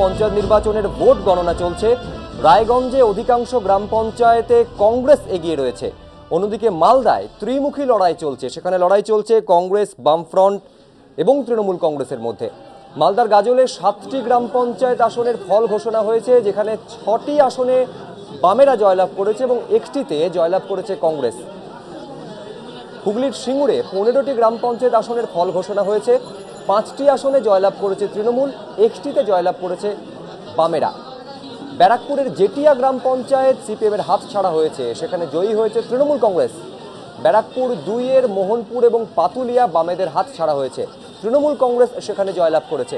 পঞ্চায়েত নির্বাচনের ভোট গণনা চলছে। রায়গঞ্জে অধিকাংশ গ্রাম পঞ্চায়েতে কংগ্রেস এগিয়ে রয়েছে। অন্যদিকে মালদায় ত্রিমুখী লড়াই চলছে। সেখানে লড়াই চলছে কংগ্রেস, বামফ্রন্ট এবং তৃণমূল কংগ্রেসের মধ্যে। মালদার গাজলে 7টি গ্রাম পঞ্চায়েত আসনের ফল ঘোষণা হয়েছে, যেখানে 6টি আসনে বামেরা জয়লাভ করেছে এবং 1টিতে জয়লাভ করেছে কংগ্রেস। হুগলির সিঙ্গুরে 15টি গ্রাম পঞ্চায়েত আসনের ফল ঘোষণা হয়েছে। 5টি আসনে জয়লাভ করেছে তৃণমূল, 1টিতে জয়লাভ করেছে বামেরা। ব্যারাকপুরের জেটিয়া গ্রাম পঞ্চায়েত সিপিএমের হাত ছাড়া হয়েছে, সেখানে জয়ী হয়েছে তৃণমূল কংগ্রেস। ব্যারাকপুর 2-এর মোহনপুর এবং পাতুলিয়া বামেদের হাত ছাড়া হয়েছে, তৃণমূল কংগ্রেস সেখানে জয়লাভ করেছে।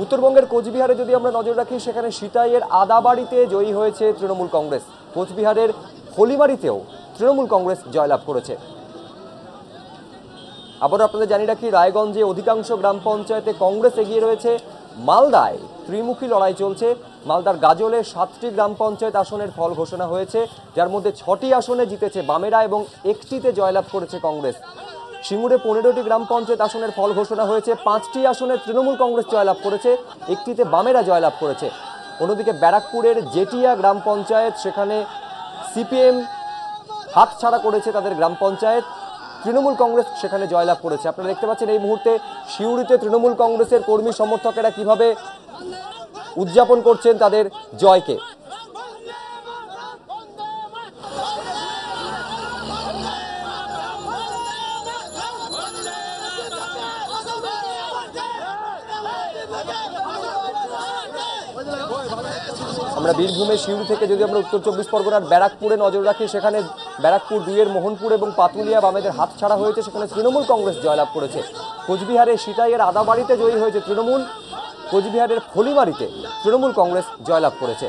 উত্তরবঙ্গের কোচবিহারে যদি আমরা নজর রাখি, সেখানে সিতাইয়ের আদাবাড়িতে জয়ী হয়েছে তৃণমূল কংগ্রেস। কোচবিহারের হলিমারিতেও তৃণমূল কংগ্রেস জয়লাভ করেছে। আবার আপনাদের জানিয়ে রাখি, রায়গঞ্জে অধিকাংশ গ্রাম পঞ্চায়েতে কংগ্রেস এগিয়ে রয়েছে। মালদায় ত্রিমুখী লড়াই চলছে। মালদার গাজলে 7টি গ্রাম পঞ্চায়েত আসনের ফল ঘোষণা হয়েছে, যার মধ্যে 6টি আসনে জিতেছে বামেরা এবং 1টিতে জয়লাভ করেছে কংগ্রেস। সিঙ্গুরে 15টি গ্রাম পঞ্চায়েত আসনের ফল ঘোষণা হয়েছে। 5টি আসনে তৃণমূল কংগ্রেস জয়লাভ করেছে, 1টিতে বামেরা জয়লাভ করেছে। অন্যদিকে ব্যারাকপুরের জেটিয়া গ্রাম পঞ্চায়েত, সেখানে সিপিএম হাত ছাড়া করেছে তাদের গ্রাম পঞ্চায়েত, তৃণমূল কংগ্রেস সেখানে জয়লাভ করেছে। আপনারা দেখতে পাচ্ছেন এই মুহূর্তে সিউড়িতে তৃণমূল কংগ্রেসের কর্মী সমর্থকেরা কিভাবে উদযাপন করছেন তাদের জয়কে। আমরা বীরভূমের সিউড়ি থেকে যদি আমরা উত্তর 24 পরগনার ব্যারাকপুরে নজর রাখি, সেখানে ব্যারাকপুর 2-এর মোহনপুর এবং পাতুলিয়া বামেদের হাত ছাড়া হয়েছে, সেখানে তৃণমূল কংগ্রেস জয়লাভ করেছে। কোচবিহারের সিতাইয়ের আদাবাড়িতে জয়ী হয়েছে তৃণমূল। কোচবিহারের ফলিমারিতে তৃণমূল কংগ্রেস জয়লাভ করেছে।